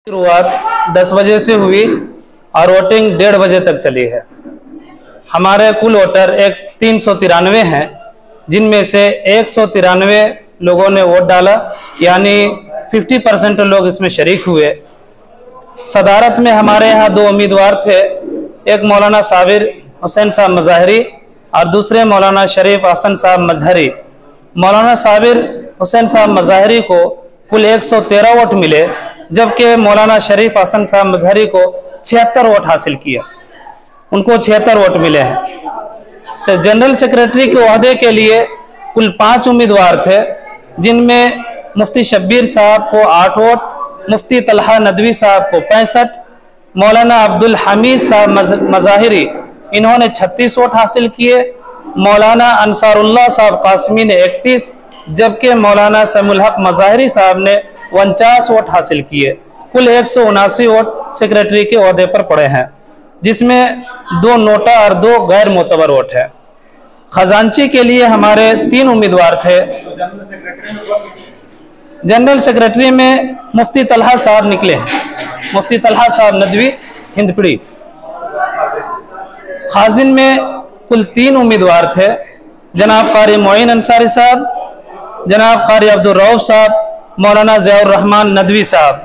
शुरुआत 10 बजे से हुई और वोटिंग 1:30 बजे तक चली है। हमारे कुल वोटर 393 हैं, जिनमें से 193 लोगों ने वोट डाला, यानी 50% लोग इसमें शरीक हुए। सदारत में हमारे यहाँ 2 उम्मीदवार थे, एक मौलाना साबिर हुसैन साहब मज़ाहरी और दूसरे मौलाना शरीफ हसन साहब मजहरी। मौलाना साबिर हुसैन साहब मजहरी को कुल 113 वोट मिले, जबकि मौलाना शरीफ हसन साहब मजहरी को 76 वोट हासिल किया, उनको 76 वोट मिले हैं। जनरल सेक्रेटरी के ओहदे के लिए कुल 5 उम्मीदवार थे, जिनमें मुफ्ती शब्बीर साहब को 8 वोट, मुफ्ती तलहा नदवी साहब को 65, मौलाना अब्दुल हमीद साहब मज़ाहिरी इन्होंने 36 वोट हासिल किए, मौलाना अंसारुल्लाह साहब कासमी ने 31, जबकि मौलाना समीउल हक मज़ाहिरी साहब ने 49 वोट हासिल किए। कुल 179 वोट सेक्रेटरी के ओहदे पर पड़े हैं, जिसमें 2 नोटा और 2 गैर मोतबर वोट है। खजांची के लिए हमारे 3 उम्मीदवार थे। जनरल सेक्रेटरी में मुफ्ती तलहा साहब निकले हैं, मुफ्ती तलहा साहब नदवी हिंदपड़ी। खाजिन में कुल 3 उम्मीदवार थे, जनाब कारी मोइन अंसारी साहब, जनाब कारी अब्दुल रऊफ साहब, मौलाना ज़ियाउर रहमान नदवी साहब।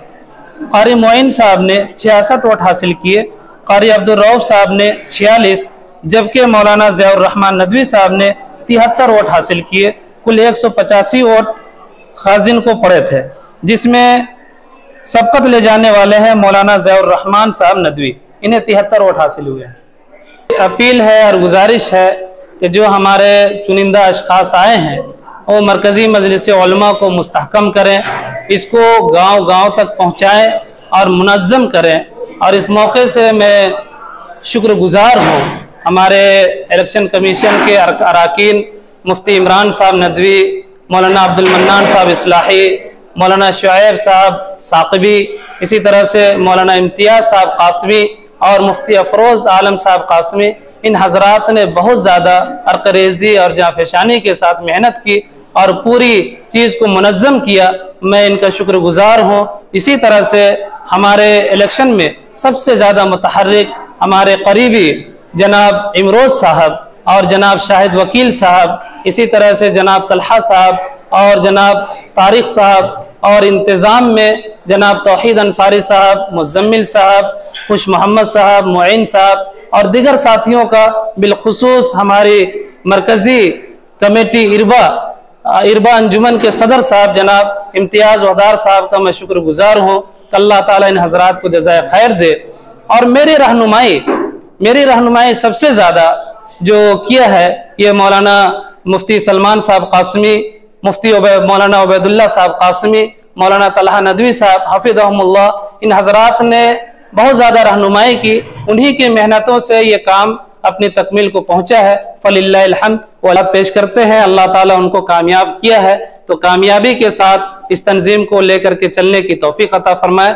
कारी मोइन साहब ने 66 वोट हासिल किए, कारी अब्दुल रऊफ साहब ने 46, जबकि मौलाना ज़ियाउर रहमान नदवी साहब ने 73 वोट हासिल किए। कुल 185 वोट खाजिन को पड़े थे, जिसमें सबकत ले जाने वाले हैं मौलाना ज़ियाउर रहमान साहब नदवी, इन्हें 73 वोट हासिल हुए हैं। अपील है और गुजारिश है कि जो हमारे चुनिंदा अशखास आए हैं वो मरकज़ी मजलिस उलमा को मुस्तहकम करें, इसको गांव-गांव तक पहुंचाएं और मुनज़्ज़म करें। और इस मौके से मैं शुक्रगुजार हूँ हमारे इलेक्शन कमीशन के अरकान मुफ्ती इमरान साहब नदवी, मौलाना अब्दुल मन्नान साहब इस्लाही, मौलाना शुएब साहब साक़बी, इसी तरह से मौलाना इम्तियाज़ साहब कासमी और मुफ्ती अफरोज़ आलम साहब कासमी। इन हजरात ने बहुत ज़्यादा अरकरेज़ी और जाफेशानी के साथ मेहनत की और पूरी चीज़ को मुनज़्ज़म किया। मैं इनका शुक्रगुजार हूँ। इसी तरह से हमारे इलेक्शन में सबसे ज़्यादा मुतहर्रिक हमारे करीबी जनाब इमरोज़ साहब और जनाब शाहिद वकील साहब, इसी तरह से जनाब तलहा साहब और जनाब तारिक साहब, और इंतज़ाम में जनाब तौहीद अंसारी साहब, मुज़म्मिल साहब, खुश मोहम्मद साहब, मुईन साहब और दीगर साथियों का, बिलखुसूस हमारी मरकज़ी कमेटी इरबा अंजुमन के सदर साहब जनाब इम्तियाज़ वदार साहब का मैं शुक्रगुजार हूँ। अल्लाह ताला इन हजरात को जज़ाए खैर दे। और मेरी रहनुमाई सबसे ज़्यादा जो किया है ये मौलाना मुफ्ती सलमान साहब कासमी, मुफ्ती मौलाना उबैदुल्लाह साहब कासमी, मौलाना तलहा नदवी साहब हफिज़हुमुल्लाह, इन हजरात ने बहुत ज़्यादा रहनुमाई की। उन्हीं की मेहनतों से ये काम अपनी तकमील को पहुंचा है। फलिल्लाहिल हम्द व पेश करते हैं। अल्लाह ताला उनको कामयाब किया है, तो कामयाबी के साथ इस तंजीम को लेकर के चलने की तौफीक अता फरमाए।